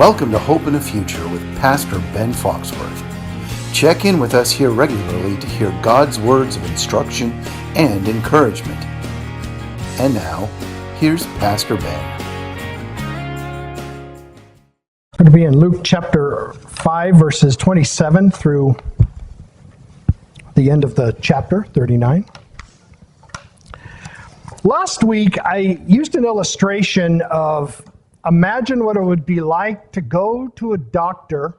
Welcome to Hope in the Future with Pastor Ben Foxworth. Check in with us here regularly to hear God's words of instruction and encouragement. And now, here's Pastor Ben. It's going to be in Luke chapter 5, verses 27 through the end of the chapter, 39. Last week, I used an illustration of imagine what it would be like to go to a doctor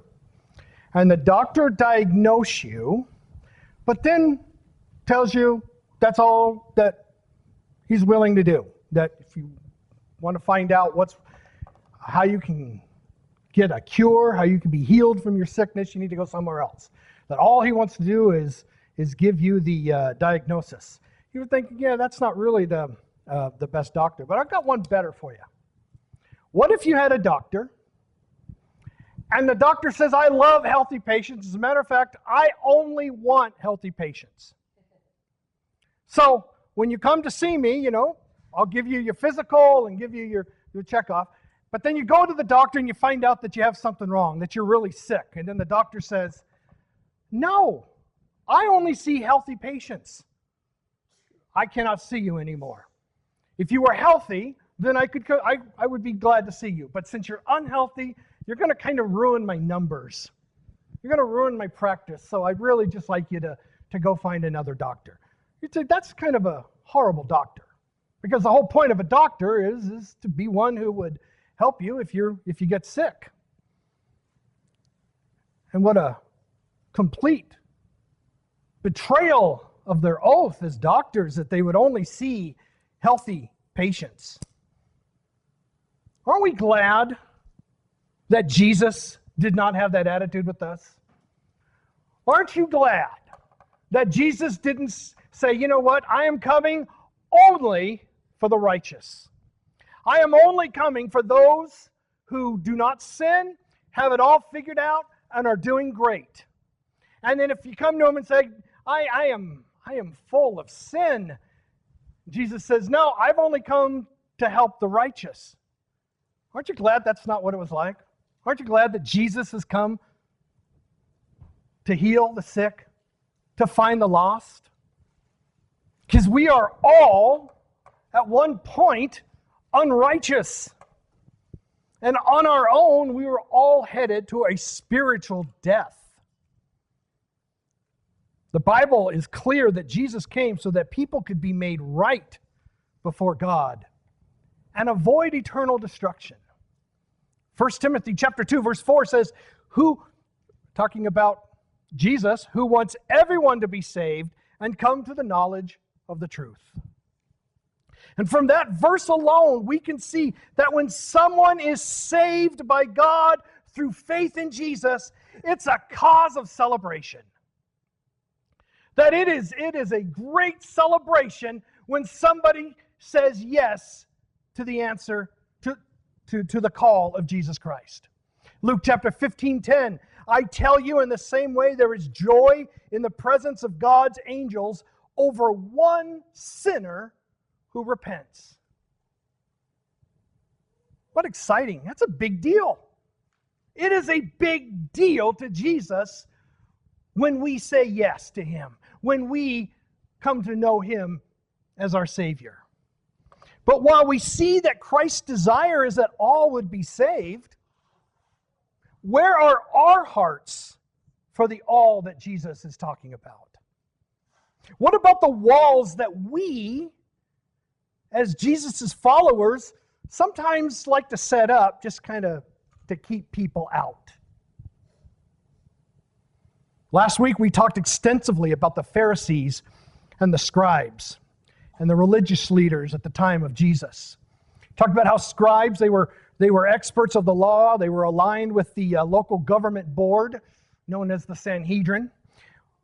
and the doctor diagnoses you, but then tells you that's all that he's willing to do. That if you want to find out how you can get a cure, how you can be healed from your sickness, you need to go somewhere else. That all he wants to do is give you the diagnosis. You would think, yeah, that's not really the best doctor. But I've got one better for you. What if you had a doctor, and the doctor says, I love healthy patients. As a matter of fact, I only want healthy patients. So when you come to see me, I'll give you your physical and give you your checkoff. But then you go to the doctor and you find out that you have something wrong, that you're really sick. And then the doctor says, no, I only see healthy patients. I cannot see you anymore. If you were healthy, then I would be glad to see you. But since you're unhealthy, you're going to kind of ruin my numbers. You're going to ruin my practice. So I'd really just like you to go find another doctor. You'd say, that's kind of a horrible doctor. Because the whole point of a doctor is to be one who would help you if you get sick. And what a complete betrayal of their oath as doctors that they would only see healthy patients. Aren't we glad that Jesus did not have that attitude with us? Aren't you glad that Jesus didn't say, you know what, I am coming only for the righteous. I am only coming for those who do not sin, have it all figured out, and are doing great. And then if you come to him and say, I am full of sin, Jesus says, no, I've only come to help the righteous. Aren't you glad that's not what it was like? Aren't you glad that Jesus has come to heal the sick, to find the lost? Because we are all, at one point, unrighteous. And on our own, we were all headed to a spiritual death. The Bible is clear that Jesus came so that people could be made right before God and avoid eternal destruction. 1 Timothy chapter 2, verse 4 says, talking about Jesus, who wants everyone to be saved and come to the knowledge of the truth. And from that verse alone, we can see that when someone is saved by God through faith in Jesus, it's a cause of celebration. That it is a great celebration when somebody says yes to the answer to the call of Jesus Christ. Luke chapter 15:10, I tell you, in the same way there is joy in the presence of God's angels over one sinner who repents. What exciting. That's a big deal. It is a big deal to Jesus when we say yes to him, when we come to know him as our Savior. But while we see that Christ's desire is that all would be saved, where are our hearts for the all that Jesus is talking about? What about the walls that we, as Jesus' followers, sometimes like to set up just kind of to keep people out? Last week we talked extensively about the Pharisees and the scribes and the religious leaders at the time of Jesus. Talked about how scribes, they were experts of the law. They were aligned with the local government board known as the Sanhedrin.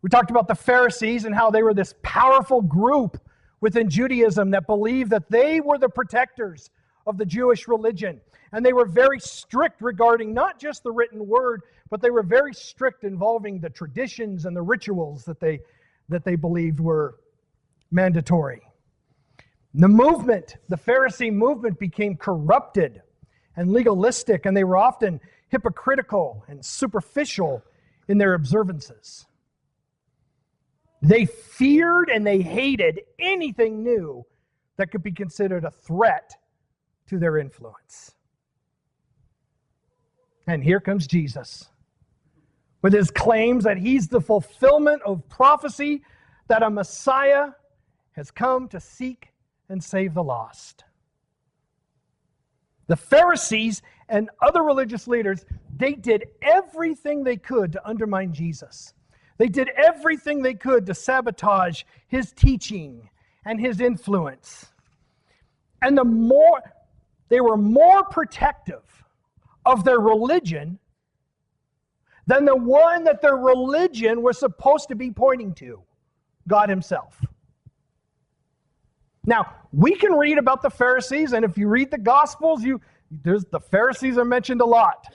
We talked about the Pharisees and how they were this powerful group within Judaism that believed that they were the protectors of the Jewish religion. And they were very strict regarding not just the written word, but they were very strict involving the traditions and the rituals that they believed were mandatory. The movement, the Pharisee movement, became corrupted and legalistic, and they were often hypocritical and superficial in their observances. They feared and they hated anything new that could be considered a threat to their influence. And here comes Jesus with his claims that he's the fulfillment of prophecy, that a Messiah has come to seek and save the lost. The Pharisees and other religious leaders, they did everything they could to undermine Jesus. They did everything they could to sabotage his teaching and his influence. And they were more protective of their religion than the one that their religion was supposed to be pointing to, God himself. Now, we can read about the Pharisees, and if you read the Gospels, the Pharisees are mentioned a lot.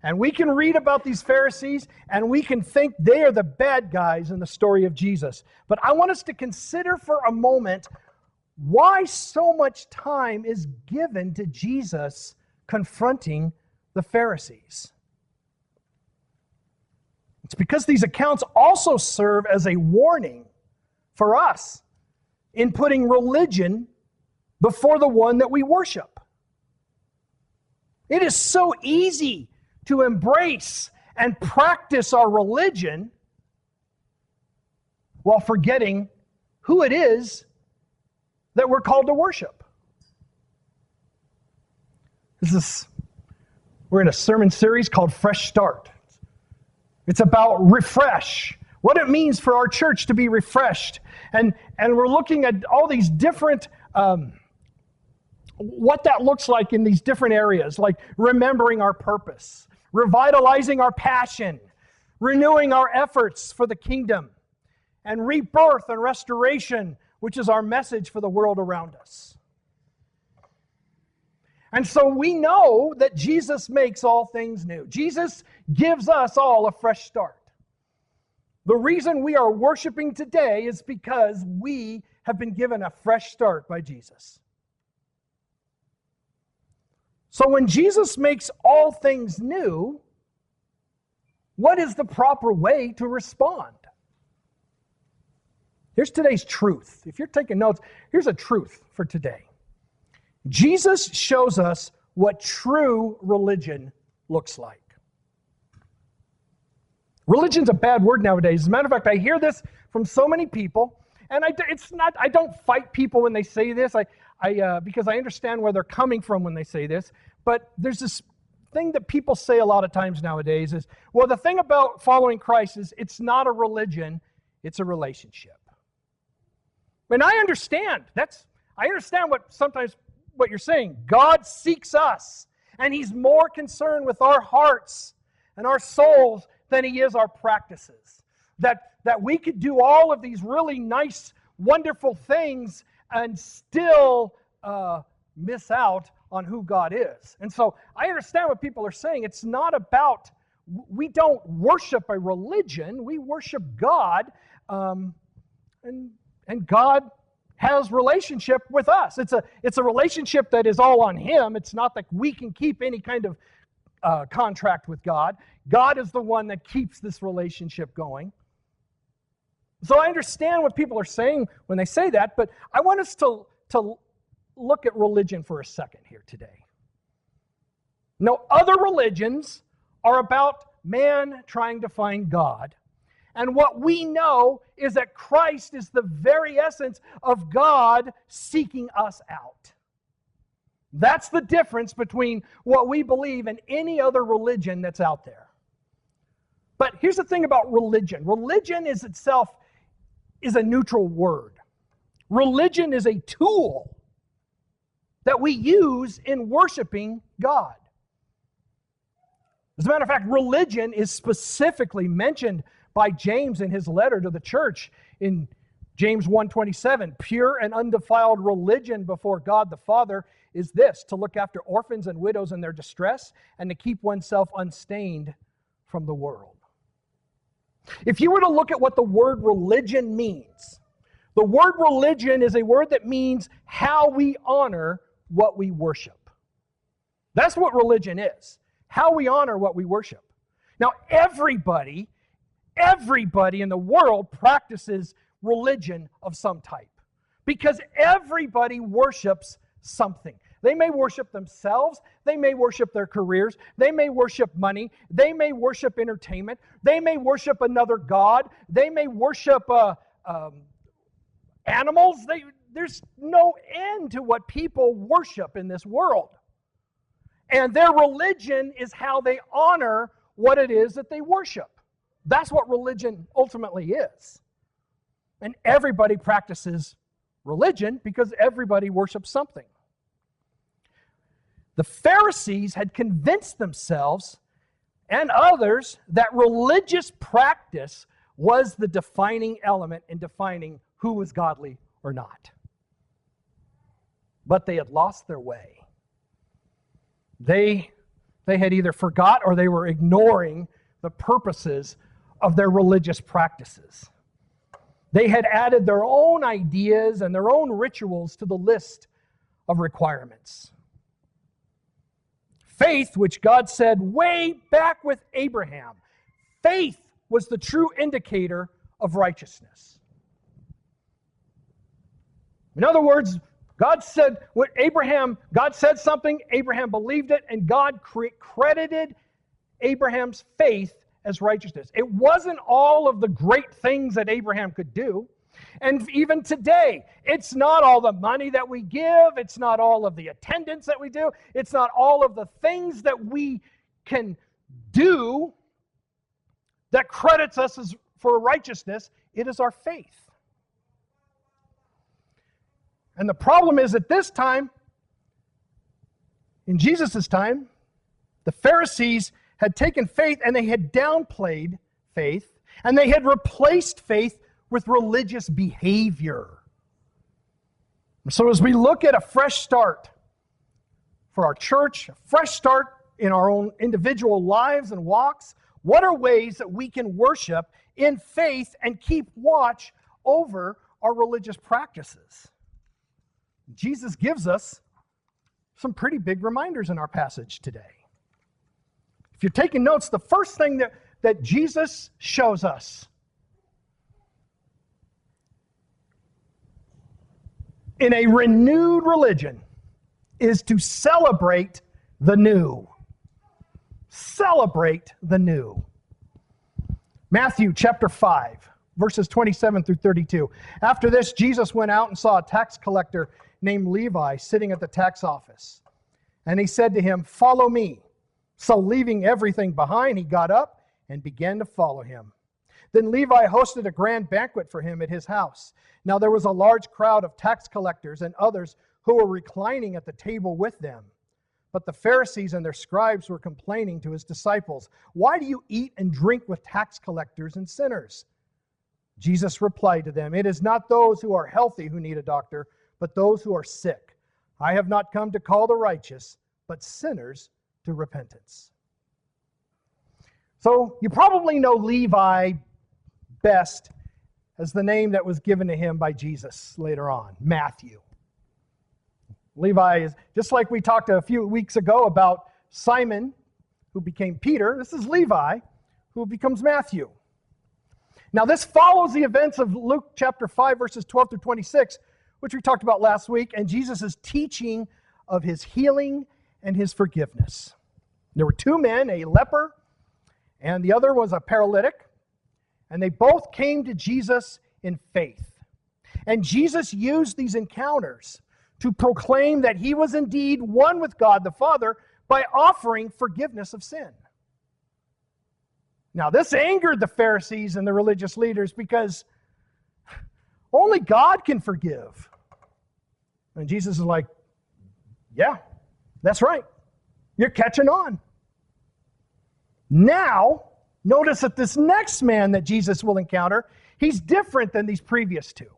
And we can read about these Pharisees, and we can think they are the bad guys in the story of Jesus. But I want us to consider for a moment why so much time is given to Jesus confronting the Pharisees. It's because these accounts also serve as a warning for us in putting religion before the one that we worship. It is so easy to embrace and practice our religion while forgetting who it is that we're called to worship. We're in a sermon series called Fresh Start. It's about refresh, what it means for our church to be refreshed. And we're looking at all these different, what that looks like in these different areas, like remembering our purpose, revitalizing our passion, renewing our efforts for the kingdom, and rebirth and restoration, which is our message for the world around us. And so we know that Jesus makes all things new. Jesus gives us all a fresh start. The reason we are worshiping today is because we have been given a fresh start by Jesus. So when Jesus makes all things new, what is the proper way to respond? Here's today's truth. If you're taking notes, here's a truth for today. Jesus shows us what true religion looks like. Religion's a bad word nowadays. As a matter of fact, I hear this from so many people, and I don't fight people when they say this, because I understand where they're coming from when they say this. But there's this thing that people say a lot of times nowadays is, well, the thing about following Christ is it's not a religion, it's a relationship. And I understand. I understand what you're saying. God seeks us, and He's more concerned with our hearts and our souls than He is our practices. That we could do all of these really nice, wonderful things and still miss out on who God is. And so I understand what people are saying. It's not about, we don't worship a religion, we worship God, and God has relationship with us. It's a relationship that is all on Him. It's not that we can keep any kind of contract with God. God is the one that keeps this relationship going. So I understand what people are saying when they say that, but I want us to look at religion for a second here today. No, other religions are about man trying to find God. And what we know is that Christ is the very essence of God seeking us out. That's the difference between what we believe and any other religion that's out there. But here's the thing about religion. Religion is itself is a neutral word. Religion is a tool that we use in worshiping God. As a matter of fact, religion is specifically mentioned by James in his letter to the church in James 1:27. Pure and undefiled religion before God the Father is this, to look after orphans and widows in their distress and to keep oneself unstained from the world. If you were to look at what the word religion means, the word religion is a word that means how we honor what we worship. That's what religion is. how we honor what we worship. Now, everybody in the world practices religion of some type because everybody worships something. They may worship themselves. They may worship their careers. They may worship money. They may worship entertainment. They may worship another god. They may worship animals. There's no end to what people worship in this world. And their religion is how they honor what it is that they worship. That's what religion ultimately is. And everybody practices religion because everybody worships something. The Pharisees had convinced themselves and others that religious practice was the defining element in defining who was godly or not. But they had lost their way. They had either forgot or they were ignoring the purposes of their religious practices. They had added their own ideas and their own rituals to the list of requirements. Faith, which God said way back with Abraham, faith was the true indicator of righteousness. In other words, God said something, Abraham believed it, and God credited Abraham's faith as righteousness. It wasn't all of the great things that Abraham could do. And even today, it's not all the money that we give. It's not all of the attendance that we do. It's not all of the things that we can do that credits us for righteousness. It is our faith. And the problem is at this time, in Jesus' time, the Pharisees had taken faith and they had downplayed faith, and they had replaced faith with religious behavior. So as we look at a fresh start for our church, a fresh start in our own individual lives and walks, what are ways that we can worship in faith and keep watch over our religious practices? Jesus gives us some pretty big reminders in our passage today. If you're taking notes, the first thing that Jesus shows us in a renewed religion is to celebrate the new. Celebrate the new. Matthew chapter 5, verses 27 through 32. After this, Jesus went out and saw a tax collector named Levi sitting at the tax office. And he said to him, "Follow me." So leaving everything behind, he got up and began to follow him. Then Levi hosted a grand banquet for him at his house. Now there was a large crowd of tax collectors and others who were reclining at the table with them. But the Pharisees and their scribes were complaining to his disciples, "Why do you eat and drink with tax collectors and sinners?" Jesus replied to them, "It is not those who are healthy who need a doctor, but those who are sick. I have not come to call the righteous, but sinners to repentance." So you probably know Levi best as the name that was given to him by Jesus later on, Matthew. Levi is, just like we talked a few weeks ago about Simon, who became Peter, this is Levi, who becomes Matthew. Now this follows the events of Luke chapter 5, verses 12 through 26, which we talked about last week, and Jesus' teaching of his healing and his forgiveness. There were two men, a leper, and the other was a paralytic, and they both came to Jesus in faith. And Jesus used these encounters to proclaim that he was indeed one with God the Father by offering forgiveness of sin. Now, this angered the Pharisees and the religious leaders because only God can forgive. And Jesus is like, yeah, that's right. You're catching on. Now, notice that this next man that Jesus will encounter, he's different than these previous two.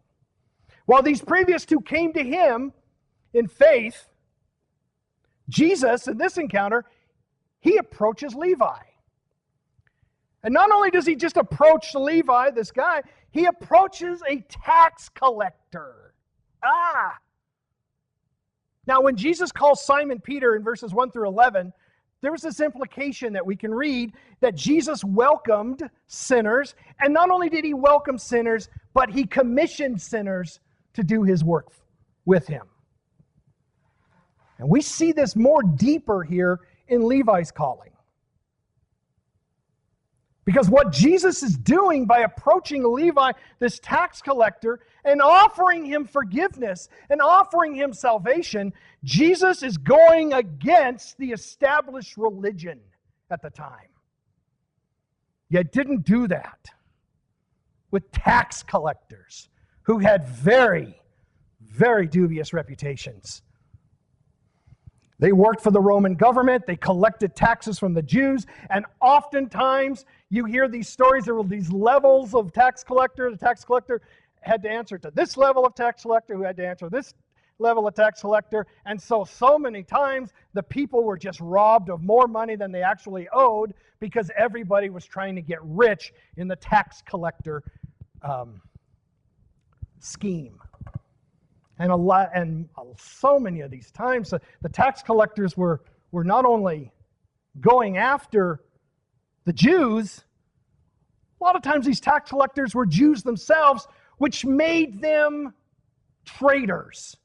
While these previous two came to him in faith, Jesus, in this encounter, he approaches Levi. And not only does he just approach Levi, this guy, he approaches a tax collector. Now, when Jesus calls Simon Peter in verses 1 through 11, there's this implication that we can read that Jesus welcomed sinners, and not only did he welcome sinners, but he commissioned sinners to do his work with him. And we see this more deeper here in Levi's calling. Because what Jesus is doing by approaching Levi, this tax collector, and offering him forgiveness and offering him salvation, Jesus is going against the established religion at the time. Yet didn't do that with tax collectors who had very, very dubious reputations. They worked for the Roman government. They collected taxes from the Jews. And oftentimes, you hear these stories. There were these levels of tax collector. The tax collector had to answer to this level of tax collector, who had to answer this level of tax collector. And so many times, the people were just robbed of more money than they actually owed because everybody was trying to get rich in the tax collector scheme. And so many of these times, the tax collectors were not only going after the Jews, a lot of times these tax collectors were Jews themselves, which made them traitors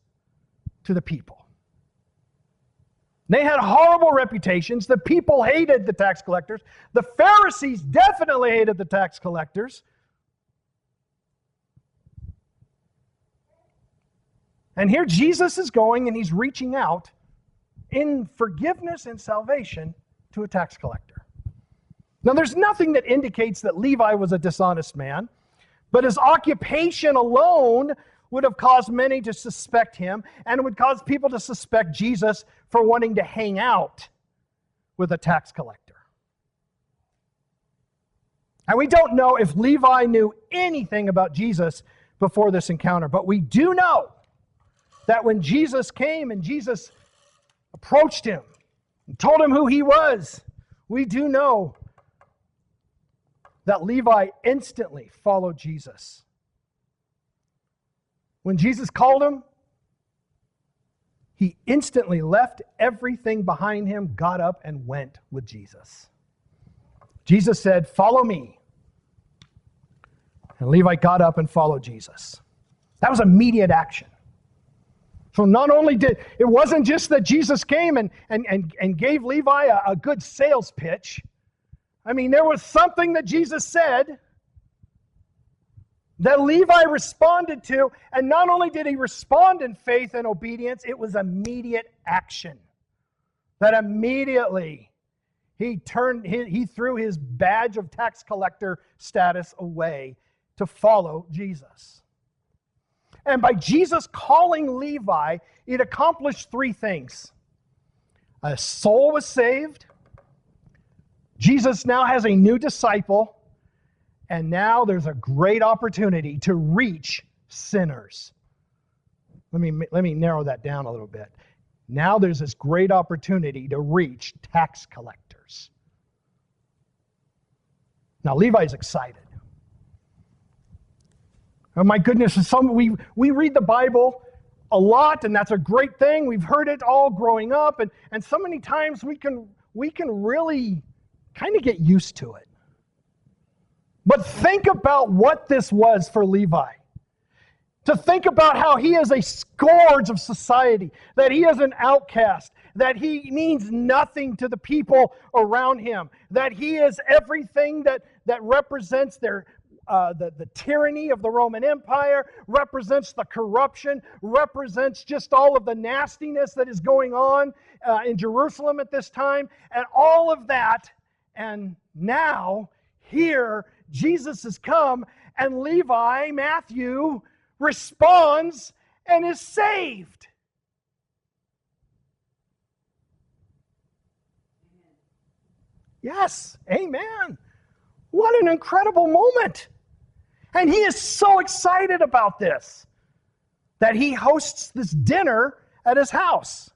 to the people. They had horrible reputations. The people hated the tax collectors. The Pharisees definitely hated the tax collectors. And here Jesus is going and he's reaching out in forgiveness and salvation to a tax collector. Now, there's nothing that indicates that Levi was a dishonest man, but his occupation alone would have caused many to suspect him, and it would cause people to suspect Jesus for wanting to hang out with a tax collector. And we don't know if Levi knew anything about Jesus before this encounter, but we do know that when Jesus came and Jesus approached him and told him who he was, we do know that Levi instantly followed Jesus. When Jesus called him, he instantly left everything behind him, got up, and went with Jesus. Jesus said, "Follow me." And Levi got up and followed Jesus. That was immediate action. So not only it wasn't just that Jesus came and gave Levi a good sales pitch. I mean, there was something that Jesus said that Levi responded to, and not only did he respond in faith and obedience, it was immediate action. That immediately he threw his badge of tax collector status away to follow Jesus. And by Jesus calling Levi, it accomplished three things. A soul was saved. Jesus now has a new disciple. And now there's a great opportunity to reach sinners. Let me narrow that down a little bit. Now there's this great opportunity to reach tax collectors. Now Levi's excited. Oh my goodness, we read the Bible a lot, and that's a great thing. We've heard it all growing up, and so many times we can really kind of get used to it. But think about what this was for Levi. To think about how he is a scourge of society, that he is an outcast, that he means nothing to the people around him, that he is everything that represents the tyranny of the Roman Empire, represents the corruption, represents just all of the nastiness that is going on in Jerusalem at this time, and all of that. And now, here, Jesus has come, and Levi, Matthew, responds and is saved. Yes, amen. What an incredible moment. And he is so excited about this that he hosts this dinner at his house.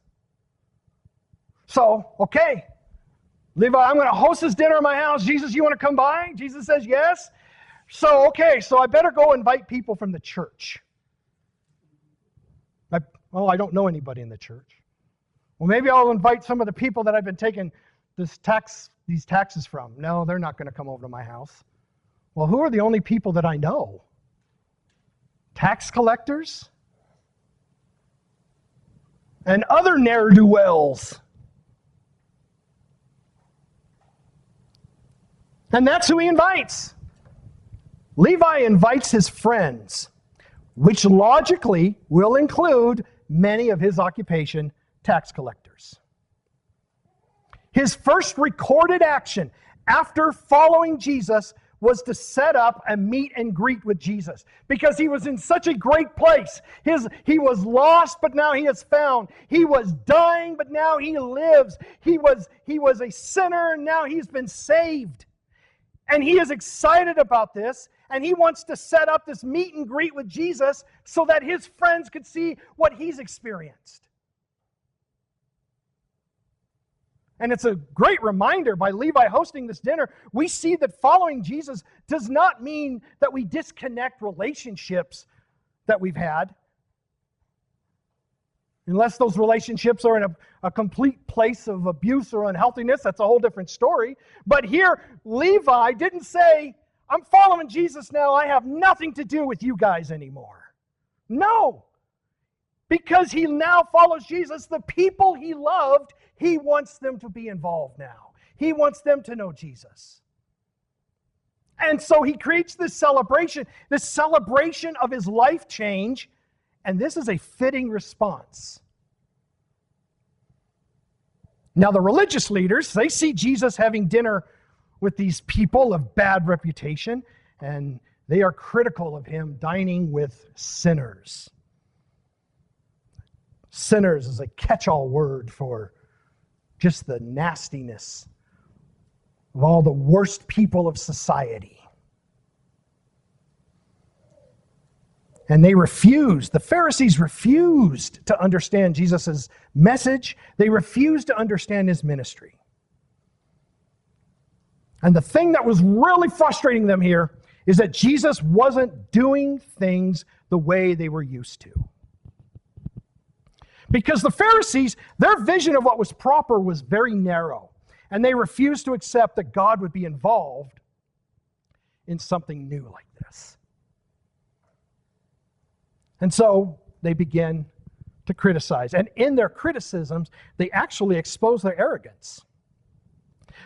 So, okay, Levi, I'm going to host this dinner at my house. Jesus, you want to come by? Jesus says yes. So, okay, so I better go invite people from the church. I don't know anybody in the church. Well, maybe I'll invite some of the people that I've been taking these taxes from? No, they're not going to come over to my house. Well, who are the only people that I know? Tax collectors? And other ne'er-do-wells. And that's who he invites. Levi invites his friends, which logically will include many of his occupation, tax collectors. His first recorded action after following Jesus was to set up a meet and greet with Jesus, because he was in such a great place. He was lost, but now he is found. He was dying, but now he lives. He was a sinner, and now he's been saved. And he is excited about this, and he wants to set up this meet and greet with Jesus so that his friends could see what he's experienced. And it's a great reminder by Levi hosting this dinner. We see that following Jesus does not mean that we disconnect relationships that we've had. Unless those relationships are in a complete place of abuse or unhealthiness, that's a whole different story. But here, Levi didn't say, I'm following Jesus now, I have nothing to do with you guys anymore. No. Because he now follows Jesus, the people he loved, he wants them to be involved now. He wants them to know Jesus. And so he creates this celebration of his life change. And this is a fitting response. Now, the religious leaders, they see Jesus having dinner with these people of bad reputation, and they are critical of him dining with sinners. Sinners is a catch-all word for just the nastiness of all the worst people of society. And the Pharisees refused to understand Jesus' message. They refused to understand his ministry. And the thing that was really frustrating them here is that Jesus wasn't doing things the way they were used to. Because the Pharisees, their vision of what was proper was very narrow. And they refused to accept that God would be involved in something new like this. And so they begin to criticize. And in their criticisms, they actually expose their arrogance.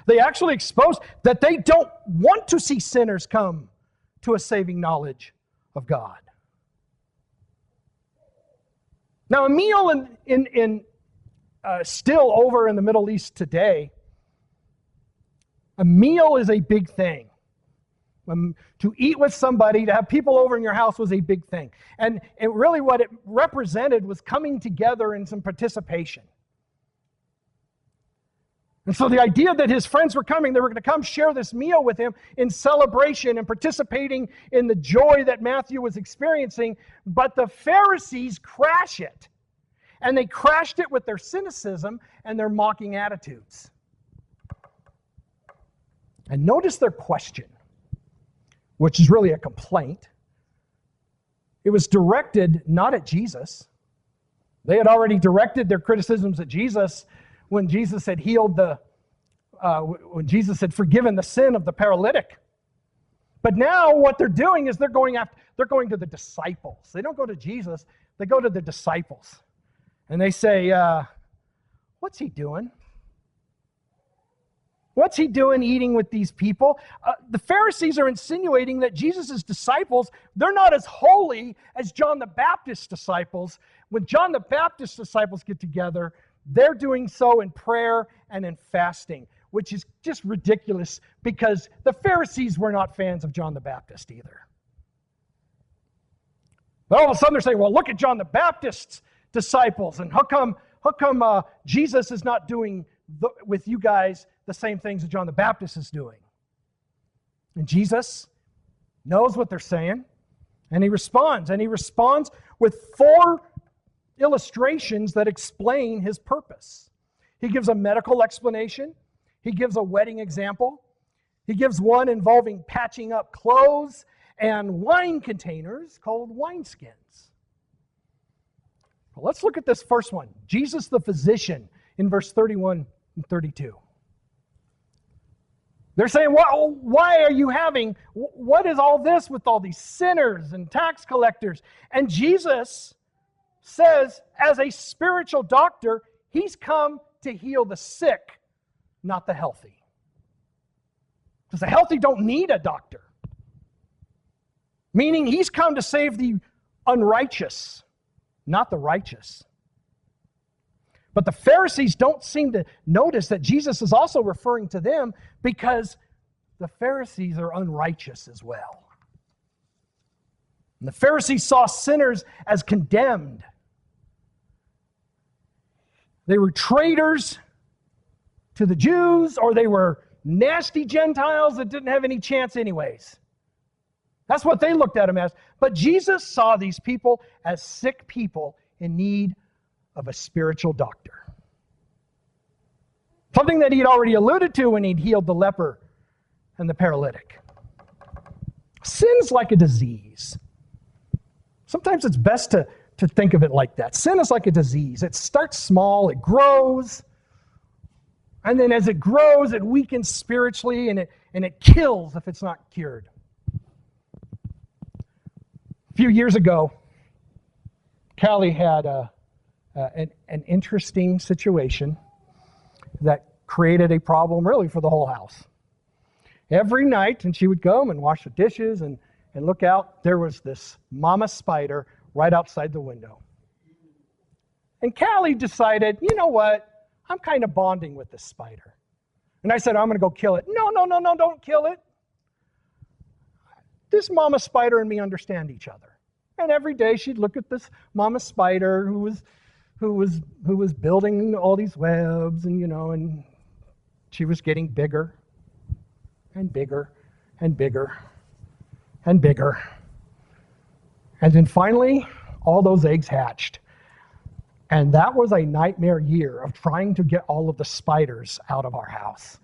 They actually expose that they don't want to see sinners come to a saving knowledge of God. Now, a meal still over in the Middle East today, a meal is a big thing. To eat with somebody, to have people over in your house was a big thing. And really what it represented was coming together in some participation. And so the idea that his friends were coming, they were going to come share this meal with him in celebration and participating in the joy that Matthew was experiencing. But the Pharisees crash it. And they crashed it with their cynicism and their mocking attitudes. And notice their question, which is really a complaint. It was directed not at Jesus. They had already directed their criticisms at Jesus when Jesus had when Jesus had forgiven the sin of the paralytic. But now what they're doing is they're going to the disciples. They don't go to Jesus, they go to the disciples. And they say, what's he doing? What's he doing eating with these people? The Pharisees are insinuating that Jesus' disciples, they're not as holy as John the Baptist's disciples. When John the Baptist's disciples get together, they're doing so in prayer and in fasting, which is just ridiculous because the Pharisees were not fans of John the Baptist either. But all of a sudden they're saying, well, look at John the Baptist's disciples, and how come Jesus is not doing with you guys the same things that John the Baptist is doing? And Jesus knows what they're saying, and he responds with 4 illustrations that explain his purpose. He gives a medical explanation. He gives a wedding example. He gives one involving patching up clothes and wine containers called wineskins. Well, let's look at this first one. Jesus the physician in verse 31 and 32. They're saying, why are you what is all this with all these sinners and tax collectors? And Jesus says, as a spiritual doctor, he's come to heal the sick, not the healthy. Because the healthy don't need a doctor. Meaning he's come to save the unrighteous, not the righteous. But the Pharisees don't seem to notice that Jesus is also referring to them because the Pharisees are unrighteous as well. And the Pharisees saw sinners as condemned. They were traitors to the Jews, or they were nasty Gentiles that didn't have any chance anyways. That's what they looked at them as. But Jesus saw these people as sick people in need of a spiritual doctor. Something that he'd already alluded to when he'd healed the leper and the paralytic. Sin's like a disease. Sometimes it's best to think of it like that. Sin is like a disease. It starts small, it grows, and then as it grows, it weakens spiritually, and it kills if it's not cured. A few years ago, Callie had an interesting situation that created a problem really for the whole house. Every night, and she would come and wash the dishes and look out, there was this mama spider right outside the window. And Callie decided, you know what? I'm kind of bonding with this spider. And I said, I'm going to go kill it. No, don't kill it. This mama spider and me understand each other. And every day she'd look at this mama spider who was building all these webs, and she was getting bigger and bigger and bigger and bigger. And then finally, all those eggs hatched. And that was a nightmare year of trying to get all of the spiders out of our house.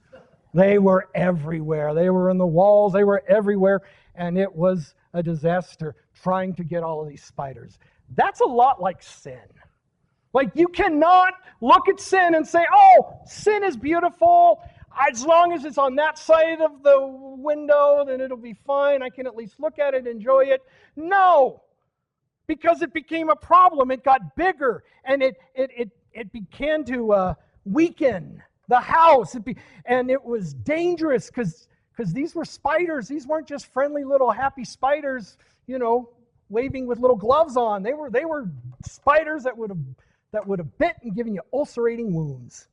They were everywhere. They were in the walls. They were everywhere. And it was a disaster trying to get all of these spiders. That's a lot like sin. Like, you cannot look at sin and say, oh, sin is beautiful. As long as it's on that side of the window, then it'll be fine. I can at least look at it, enjoy it. No, because it became a problem. It got bigger, and it began to weaken the house. And it was dangerous because these were spiders. These weren't just friendly little happy spiders, waving with little gloves on. They were spiders that would have bit and given you ulcerating wounds.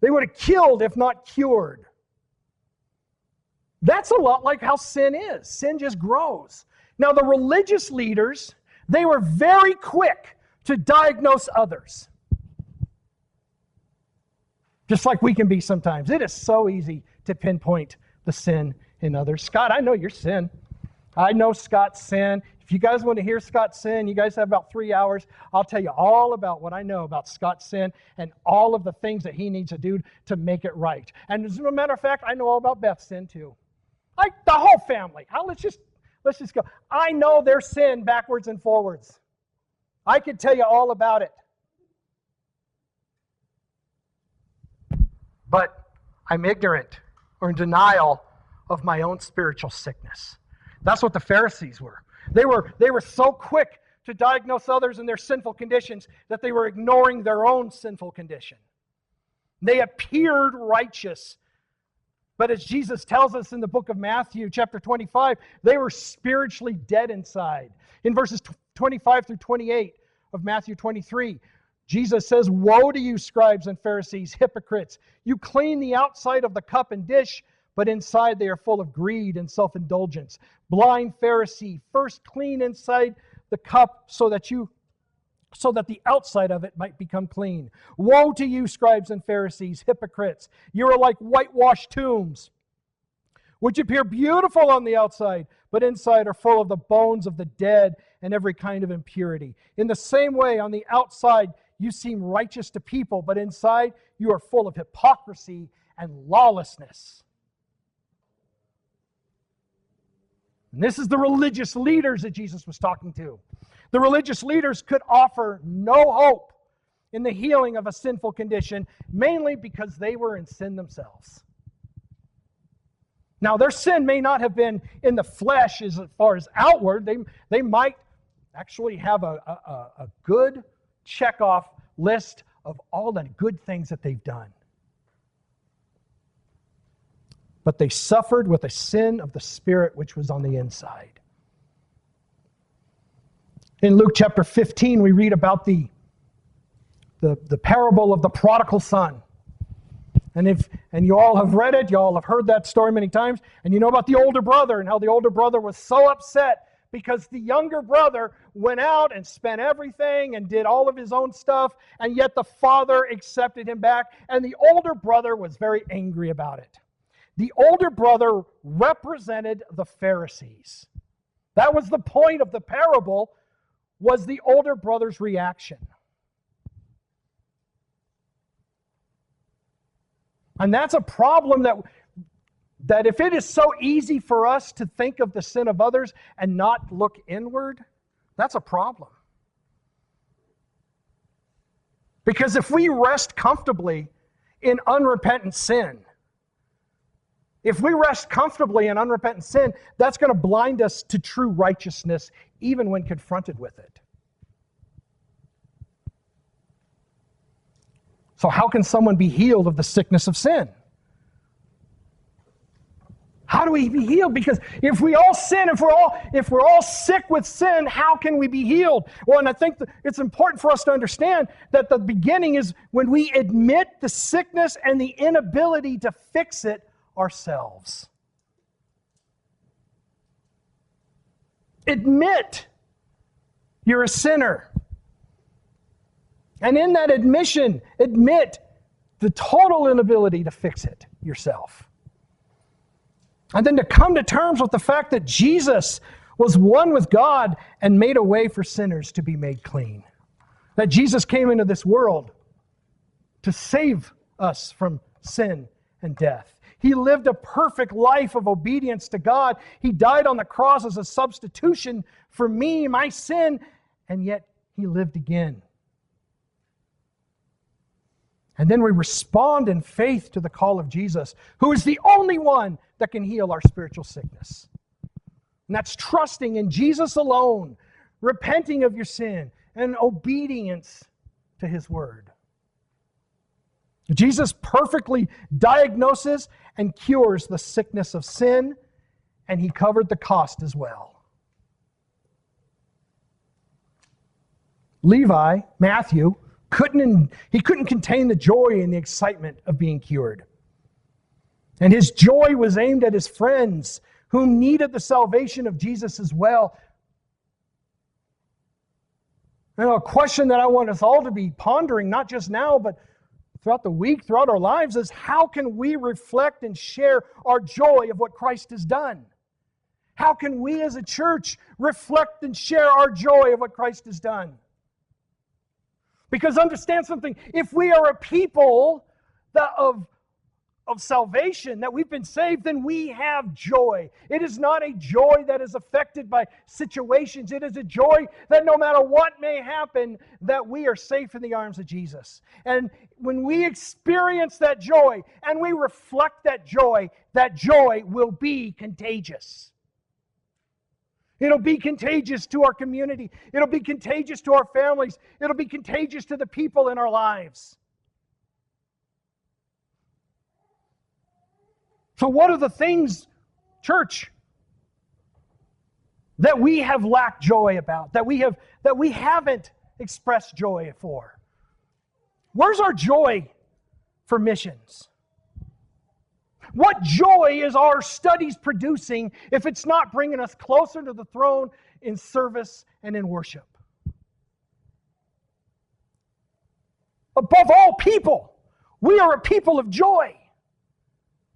They would have killed if not cured. That's a lot like how sin is. Sin just grows. Now, the religious leaders, they were very quick to diagnose others. Just like we can be sometimes. It is so easy to pinpoint the sin in others. Scott, I know your sin. I know Scott's sin. If you guys want to hear Scott's sin, you guys have about 3 hours. I'll tell you all about what I know about Scott's sin and all of the things that he needs to do to make it right. And as a matter of fact, I know all about Beth's sin too. Like the whole family. Let's just go. I know their sin backwards and forwards. I could tell you all about it. But I'm ignorant or in denial of my own spiritual sickness. That's what the Pharisees were. They were so quick to diagnose others in their sinful conditions that they were ignoring their own sinful condition. They appeared righteous. But as Jesus tells us in the book of Matthew, chapter 25, they were spiritually dead inside. In verses 25 through 28 of Matthew 23, Jesus says, "Woe to you, scribes and Pharisees, hypocrites! You clean the outside of the cup and dish, but inside they are full of greed and self-indulgence. Blind Pharisee, first clean inside the cup so that the outside of it might become clean. Woe to you, scribes and Pharisees, hypocrites! You are like whitewashed tombs, which appear beautiful on the outside, but inside are full of the bones of the dead and every kind of impurity. In the same way, on the outside you seem righteous to people, but inside you are full of hypocrisy and lawlessness." And this is the religious leaders that Jesus was talking to. The religious leaders could offer no hope in the healing of a sinful condition, mainly because they were in sin themselves. Now, their sin may not have been in the flesh as far as outward. They might actually have a good check-off list of all the good things that they've done. But they suffered with a sin of the Spirit which was on the inside. In Luke chapter 15, we read about the parable of the prodigal son. And you all have read it, you all have heard that story many times, and you know about the older brother and how the older brother was so upset because the younger brother went out and spent everything and did all of his own stuff, and yet the father accepted him back, and the older brother was very angry about it. The older brother represented the Pharisees. That was the point of the parable, was the older brother's reaction. And that's a problem that if it is so easy for us to think of the sin of others and not look inward, that's a problem. Because if we rest comfortably in unrepentant sin, that's going to blind us to true righteousness even when confronted with it. So how can someone be healed of the sickness of sin? How do we be healed? Because if we all sin, if we're all sick with sin, how can we be healed? Well, and I think it's important for us to understand that the beginning is when we admit the sickness and the inability to fix it ourselves. Admit you're a sinner. And in that admission, admit the total inability to fix it yourself. And then to come to terms with the fact that Jesus was one with God and made a way for sinners to be made clean. That Jesus came into this world to save us from sin and death. He lived a perfect life of obedience to God. He died on the cross as a substitution for me, my sin, and yet He lived again. And then we respond in faith to the call of Jesus, who is the only one that can heal our spiritual sickness. And that's trusting in Jesus alone, repenting of your sin, and obedience to His word. Jesus perfectly diagnoses and cures the sickness of sin, and He covered the cost as well. Levi, Matthew, couldn't contain the joy and the excitement of being cured. And his joy was aimed at his friends who needed the salvation of Jesus as well. And a question that I want us all to be pondering, not just now, but throughout the week, throughout our lives, is how can we reflect and share our joy of what Christ has done? How can we as a church reflect and share our joy of what Christ has done? Because understand something, if we are a people of salvation, that we've been saved, then we have joy. It is not a joy that is affected by situations. It is a joy that no matter what may happen, that we are safe in the arms of Jesus. And when we experience that joy and we reflect that joy will be contagious. It'll be contagious to our community. It'll be contagious to our families. It'll be contagious to the people in our lives. So what are the things, church, that we have lacked joy about, that we haven't expressed joy for? Where's our joy for missions? What joy is our studies producing if it's not bringing us closer to the throne in service and in worship? Above all people, we are a people of joy,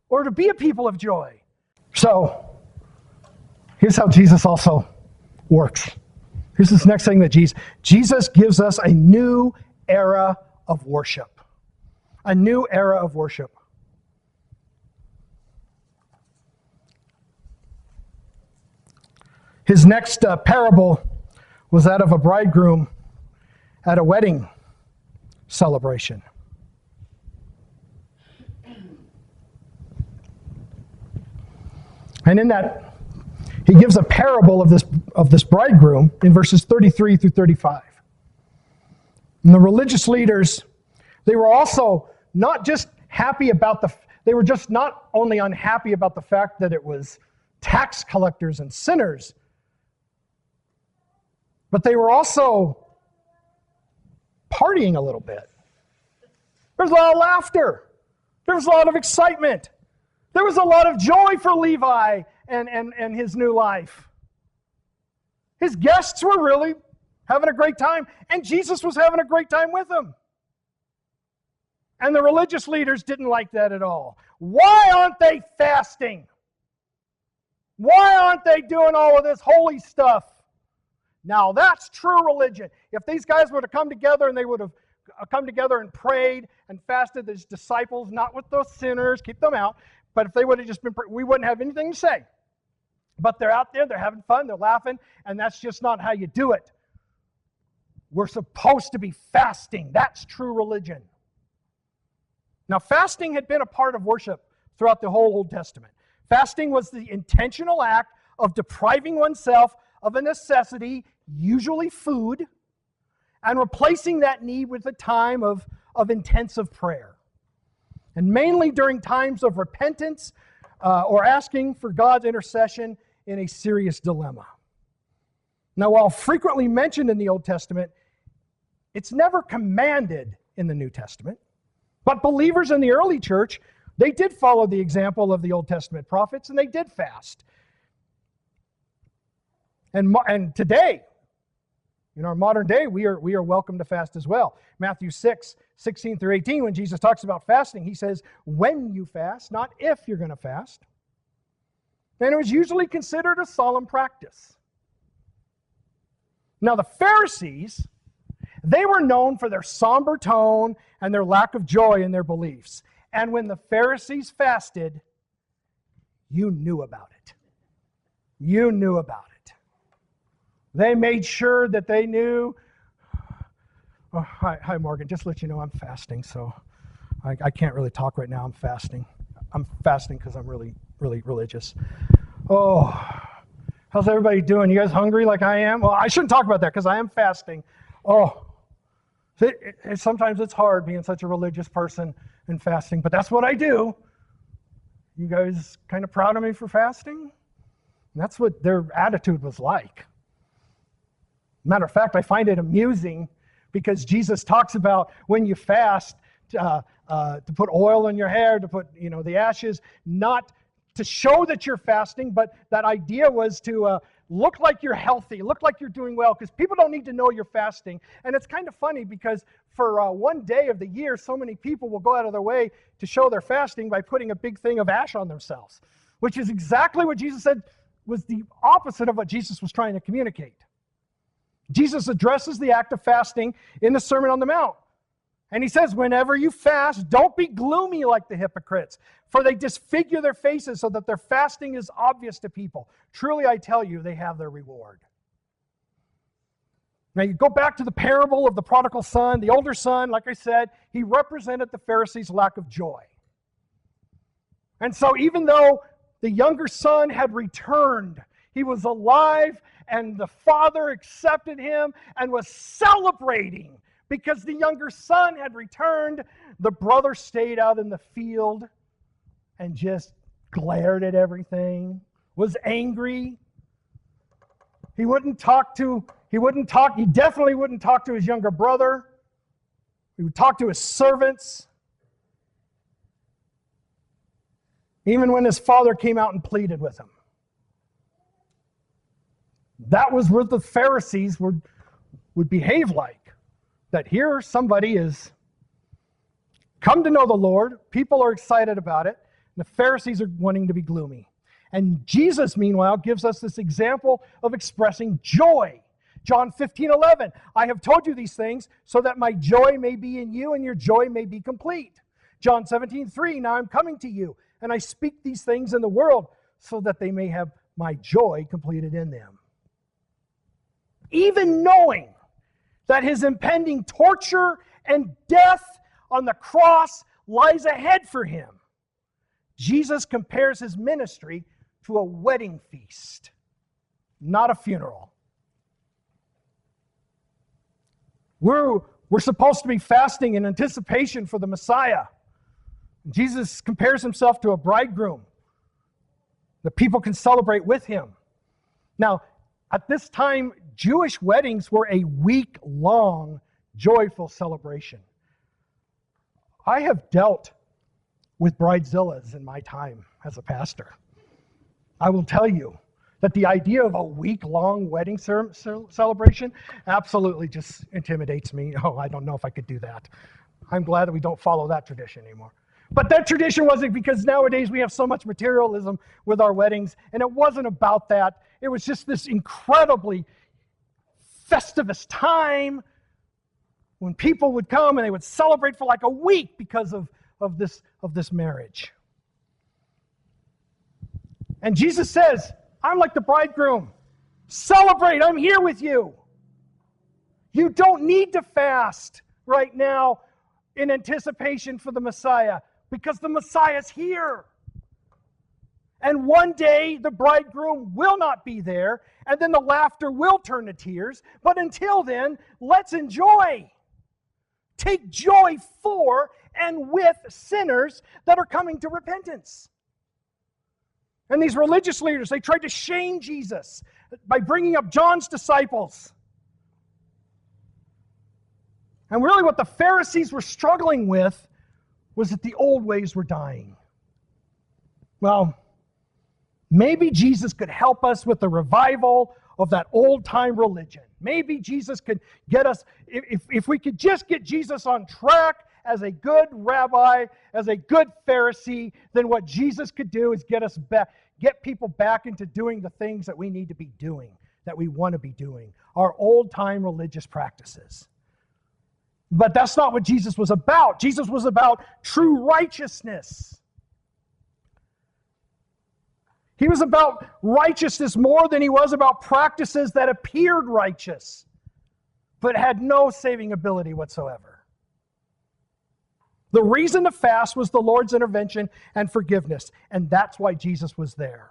or to be a people of joy. So, here's how Jesus also works. Here's this next thing that Jesus gives us a new era of worship. A new era of worship. His next parable was that of a bridegroom at a wedding celebration. And in that, he gives a parable of this bridegroom in verses 33 through 35. And the religious leaders, they were also not just happy about they were just not only unhappy about the fact that it was tax collectors and sinners, but they were also partying a little bit. There's a lot of laughter. There was a lot of excitement. There was a lot of joy for Levi and his new life. His guests were really having a great time, and Jesus was having a great time with them. And the religious leaders didn't like that at all. Why aren't they fasting? Why aren't they doing all of this holy stuff? Now that's true religion. If these guys were to come together and they would have come together and prayed and fasted as disciples, not with those sinners, keep them out, but if they would have just been, we wouldn't have anything to say. But they're out there, they're having fun, they're laughing, and that's just not how you do it. We're supposed to be fasting. That's true religion. Now, fasting had been a part of worship throughout the whole Old Testament. Fasting was the intentional act of depriving oneself of a necessity, usually food, and replacing that need with a time of intensive prayer. And mainly during times of repentance or asking for God's intercession in a serious dilemma. Now, while frequently mentioned in the Old Testament, it's never commanded in the New Testament. But believers in the early church, they did follow the example of the Old Testament prophets, and they did fast. And today, in our modern day, we are welcome to fast as well. Matthew 6:16 through 18, when Jesus talks about fasting, he says, when you fast, not if you're going to fast. And it was usually considered a solemn practice. Now, the Pharisees, they were known for their somber tone and their lack of joy in their beliefs. And when the Pharisees fasted, you knew about it. You knew about it. They made sure that they knew. Oh, hi, Morgan. Just to let you know, I'm fasting, so I can't really talk right now. I'm fasting. I'm fasting because I'm really, really religious. Oh, how's everybody doing? You guys hungry like I am? Well, I shouldn't talk about that because I am fasting. Oh, sometimes it's hard being such a religious person and fasting, but that's what I do. You guys kind of proud of me for fasting? And that's what their attitude was like. Matter of fact, I find it amusing because Jesus talks about when you fast to put oil in your hair, to put the ashes, not to show that you're fasting, but that idea was to look like you're healthy, look like you're doing well, because people don't need to know you're fasting. And it's kind of funny because for one day of the year, so many people will go out of their way to show their fasting by putting a big thing of ash on themselves, which is exactly what Jesus said was the opposite of what Jesus was trying to communicate. Jesus addresses the act of fasting in the Sermon on the Mount. And he says, whenever you fast, don't be gloomy like the hypocrites, for they disfigure their faces so that their fasting is obvious to people. Truly, I tell you, they have their reward. Now, you go back to the parable of the prodigal son. The older son, like I said, he represented the Pharisees' lack of joy. And so even though the younger son had returned, he was alive, and the father accepted him and was celebrating because the younger son had returned. The brother stayed out in the field and just glared at everything, was angry. He definitely wouldn't talk to his younger brother. He would talk to his servants. Even when his father came out and pleaded with him. That was what the Pharisees would behave like. That here somebody is come to know the Lord, people are excited about it, and the Pharisees are wanting to be gloomy. And Jesus, meanwhile, gives us this example of expressing joy. John 15:11, I have told you these things so that my joy may be in you and your joy may be complete. John 17:3, now I'm coming to you, and I speak these things in the world so that they may have my joy completed in them. Even knowing that his impending torture and death on the cross lies ahead for him, Jesus compares his ministry to a wedding feast, not a funeral. We're supposed to be fasting in anticipation for the Messiah. Jesus compares himself to a bridegroom that people can celebrate with him. Now, at this time, Jewish weddings were a week-long, joyful celebration. I have dealt with bridezillas in my time as a pastor. I will tell you that the idea of a week-long wedding celebration absolutely just intimidates me. Oh, I don't know if I could do that. I'm glad that we don't follow that tradition anymore. But that tradition wasn't, because nowadays we have so much materialism with our weddings, and it wasn't about that. It was just this incredibly festivus time when people would come and they would celebrate for like a week because of this marriage. And Jesus says, I'm like the bridegroom. Celebrate, I'm here with you. You don't need to fast right now in anticipation for the Messiah, because the Messiah's here. And one day the bridegroom will not be there, and then the laughter will turn to tears. But until then, let's enjoy. Take joy for and with sinners that are coming to repentance. And these religious leaders, they tried to shame Jesus by bringing up John's disciples. And really what the Pharisees were struggling with was that the old ways were dying. Well, maybe Jesus could help us with the revival of that old-time religion. Maybe Jesus could get us, if we could just get Jesus on track as a good rabbi, as a good Pharisee, then what Jesus could do is get people back into doing the things that we need to be doing, that we want to be doing, our old-time religious practices. But that's not what Jesus was about. Jesus was about true righteousness. He was about righteousness more than he was about practices that appeared righteous, but had no saving ability whatsoever. The reason to fast was the Lord's intervention and forgiveness, and that's why Jesus was there.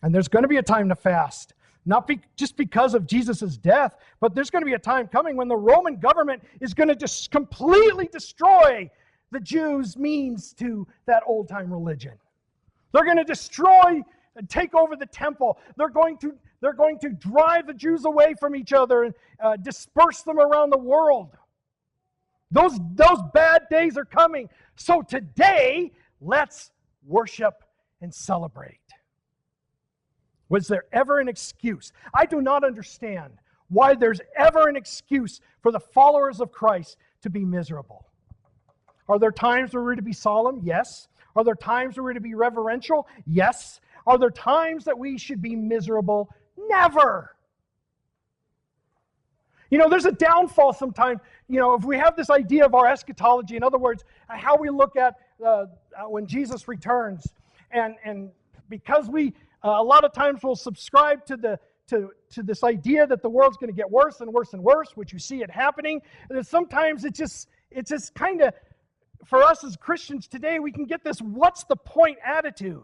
And there's going to be a time to fast, not just because of Jesus' death, but there's going to be a time coming when the Roman government is going to just completely destroy the Jews' means to that old-time religion. They're going to destroy and take over the temple. They're going to drive the Jews away from each other and disperse them around the world. Those bad days are coming. So today, let's worship and celebrate. Was there ever an excuse? I do not understand why there's ever an excuse for the followers of Christ to be miserable. Are there times where we're to be solemn? Yes. Are there times where we're to be reverential? Yes. Are there times that we should be miserable? Never. There's a downfall sometimes. If we have this idea of our eschatology, in other words, how we look at when Jesus returns, and because we a lot of times will subscribe to this idea that the world's going to get worse and worse and worse, which you see it happening, and then sometimes it's just kind of, for us as Christians today, we can get this what's the point attitude.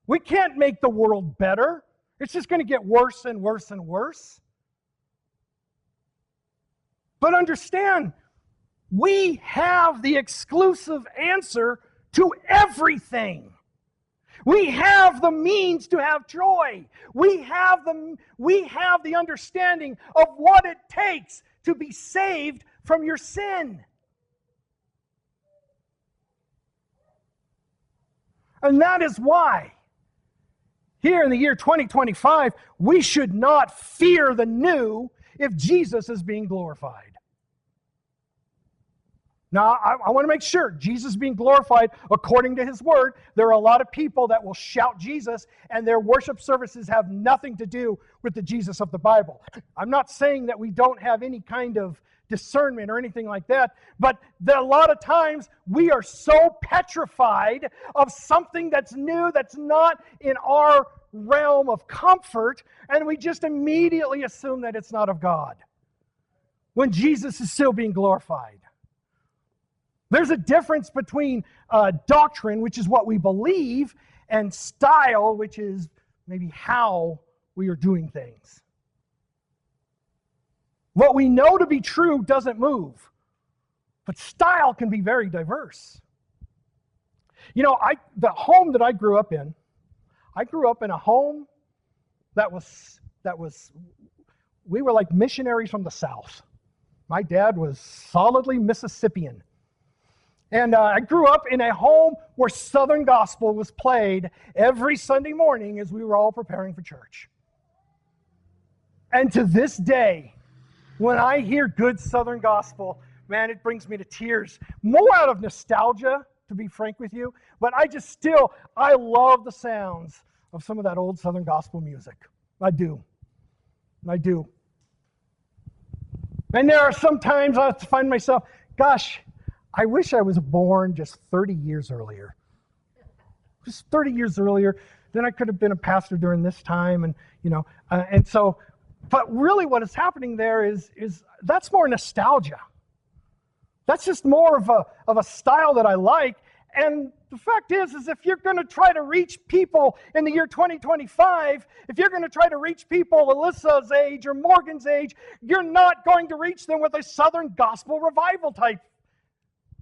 We can't make the world better. It's just going to get worse and worse and worse. But understand, we have the exclusive answer to everything. We have the means to have joy. We have the understanding of what it takes to be saved from your sin. And that is why, here in the year 2025, we should not fear the new if Jesus is being glorified. Now, I want to make sure Jesus is being glorified according to his word. There are a lot of people that will shout Jesus, and their worship services have nothing to do with the Jesus of the Bible. I'm not saying that we don't have any kind of discernment or anything like that, but a lot of times we are so petrified of something that's new, that's not in our realm of comfort, and we just immediately assume that it's not of God when Jesus is still being glorified. There's a difference between doctrine, which is what we believe, and style, which is maybe how we are doing things. What we know to be true doesn't move, but style can be very diverse. You know, the home that I grew up in a home that was, we were like missionaries from the South. My dad was solidly Mississippian. And I grew up in a home where Southern gospel was played every Sunday morning as we were all preparing for church. And to this day, when I hear good Southern gospel, man, it brings me to tears. More out of nostalgia, to be frank with you, but I love the sounds of some of that old Southern gospel music. I do. And there are some times I find myself, gosh, I wish I was born just 30 years earlier. Just 30 years earlier, then I could have been a pastor during this time, and so. But really, what is happening there is that's more nostalgia. That's just more of a style that I like. And the fact is if you're going to try to reach people in the year 2025, if you're going to try to reach people Alyssa's age or Morgan's age, you're not going to reach them with a Southern gospel revival type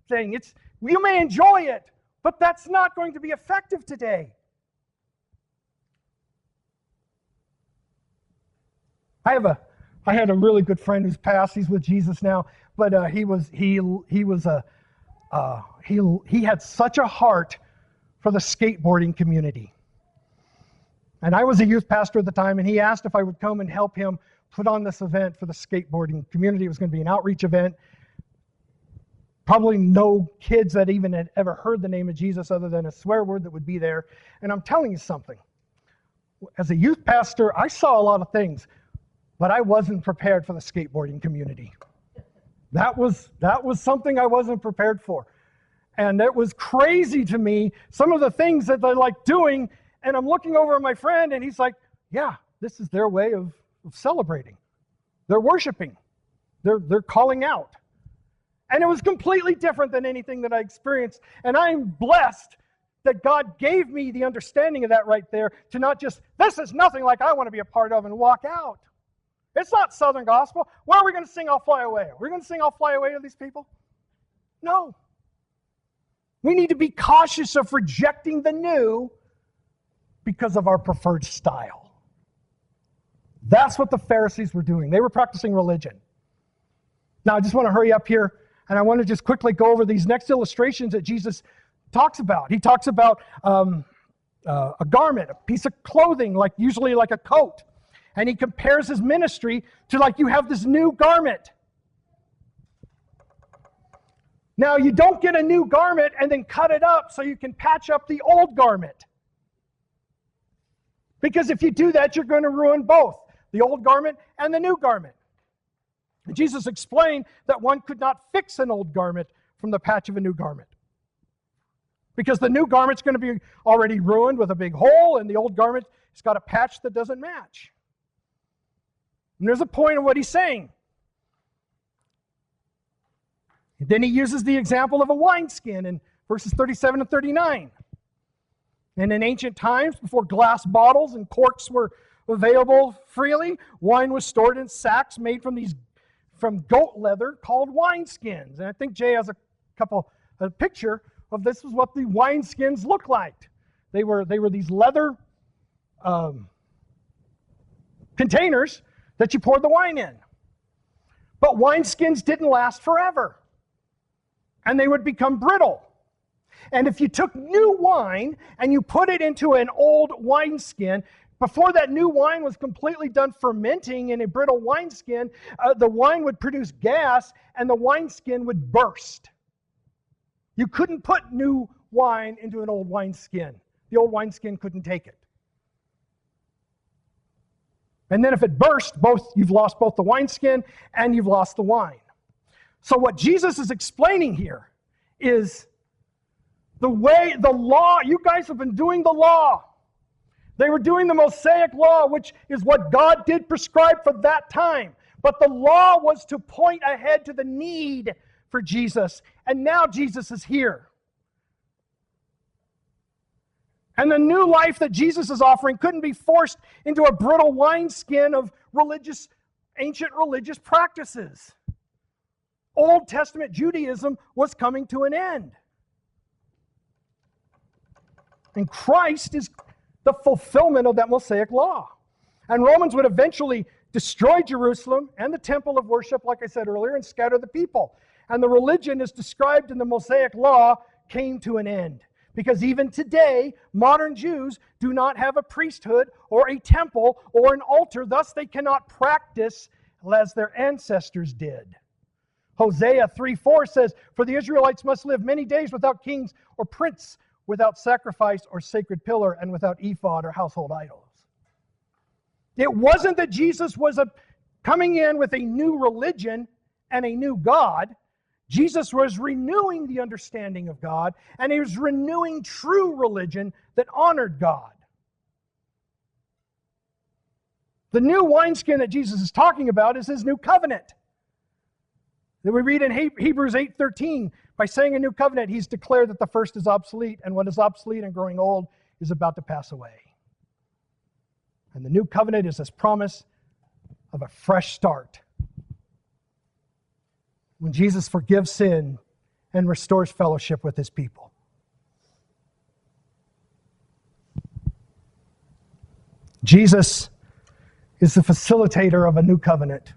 thing. You may enjoy it, but that's not going to be effective today. I had a really good friend who's passed. He's with Jesus now, but he had such a heart for the skateboarding community. And I was a youth pastor at the time, and he asked if I would come and help him put on this event for the skateboarding community. It was going to be an outreach event. Probably no kids that even had ever heard the name of Jesus other than a swear word that would be there. And I'm telling you something. As a youth pastor, I saw a lot of things, but I wasn't prepared for the skateboarding community. That was something I wasn't prepared for. And it was crazy to me, some of the things that they like doing, and I'm looking over at my friend, and he's like, yeah, this is their way of celebrating. They're worshiping. They're calling out. And it was completely different than anything that I experienced. And I'm blessed that God gave me the understanding of that right there, to not just, this is nothing like I want to be a part of, and walk out. It's not Southern gospel. Where are we going to sing I'll Fly Away? Are we going to sing I'll Fly Away to these people? No. We need to be cautious of rejecting the new because of our preferred style. That's what the Pharisees were doing. They were practicing religion. Now, I just want to hurry up here, and I want to just quickly go over these next illustrations that Jesus talks about. He talks about a garment, a piece of clothing, usually like a coat. And he compares his ministry to you have this new garment. Now, you don't get a new garment and then cut it up so you can patch up the old garment. Because if you do that, you're going to ruin both the old garment and the new garment. And Jesus explained that one could not fix an old garment from the patch of a new garment. Because the new garment's going to be already ruined with a big hole, and the old garment has got a patch that doesn't match. And there's a point of what he's saying. And then he uses the example of a wineskin in verses 37 and 39. And in ancient times, before glass bottles and corks were available freely, wine was stored in sacks made from goat leather called wineskins. And I think Jay has a picture of this is what the wineskins look like. They were these leather containers that you poured the wine in. But wineskins didn't last forever. And they would become brittle. And if you took new wine and you put it into an old wineskin, before that new wine was completely done fermenting in a brittle wineskin, the wine would produce gas and the wineskin would burst. You couldn't put new wine into an old wineskin. The old wineskin couldn't take it. And then if it burst, you've lost both the wineskin and you've lost the wine. So what Jesus is explaining here is the law, you guys have been doing the law. They were doing the Mosaic law, which is what God did prescribe for that time. But the law was to point ahead to the need for Jesus. And now Jesus is here. And the new life that Jesus is offering couldn't be forced into a brittle wineskin of ancient religious practices. Old Testament Judaism was coming to an end. And Christ is the fulfillment of that Mosaic law. And Romans would eventually destroy Jerusalem and the temple of worship, like I said earlier, and scatter the people. And the religion as described in the Mosaic law came to an end. Because even today, modern Jews do not have a priesthood or a temple or an altar. Thus, they cannot practice as their ancestors did. Hosea 3:4 says, "For the Israelites must live many days without kings or prince, without sacrifice or sacred pillar, and without ephod or household idols." It wasn't that Jesus was coming in with a new religion and a new God. Jesus was renewing the understanding of God, and he was renewing true religion that honored God. The new wineskin that Jesus is talking about is his new covenant. That we read in Hebrews 8:13, by saying a new covenant, he's declared that the first is obsolete, and what is obsolete and growing old is about to pass away. And the new covenant is this promise of a fresh start. When Jesus forgives sin and restores fellowship with his people. Jesus is the facilitator of a new covenant,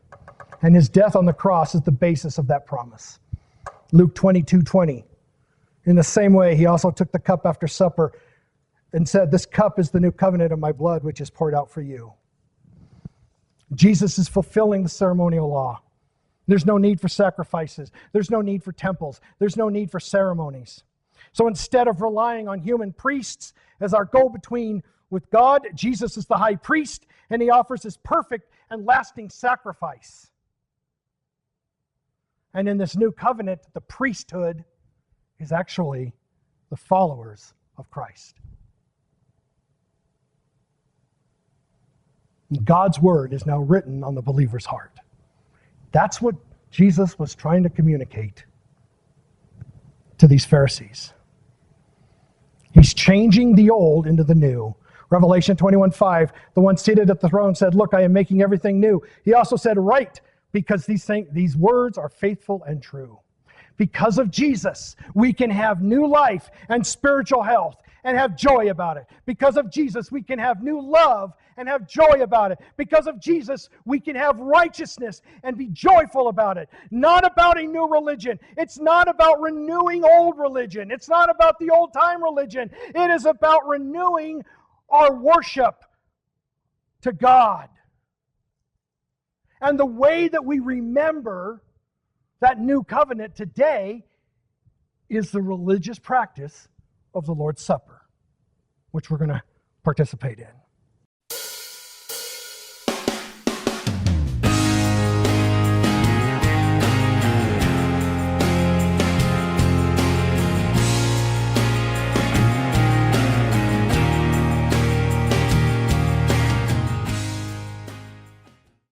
and his death on the cross is the basis of that promise. Luke 22:20. In the same way, he also took the cup after supper and said, "This cup is the new covenant of my blood, which is poured out for you." Jesus is fulfilling the ceremonial law. There's no need for sacrifices. There's no need for temples. There's no need for ceremonies. So instead of relying on human priests as our go-between with God, Jesus is the high priest, and he offers his perfect and lasting sacrifice. And in this new covenant, the priesthood is actually the followers of Christ. God's word is now written on the believer's heart. That's what Jesus was trying to communicate to these Pharisees. He's changing the old into the new. Revelation 21:5, the one seated at the throne said, "Look, I am making everything new." He also said, "Write, because these words are faithful and true." Because of Jesus, we can have new life and spiritual health and have joy about it. Because of Jesus, we can have new love and have joy about it. Because of Jesus, we can have righteousness and be joyful about it. Not about a new religion. It's not about renewing old religion. It's not about the old-time religion. It is about renewing our worship to God. And the way that we remember that new covenant today is the religious practice of the Lord's Supper, which we're going to participate in.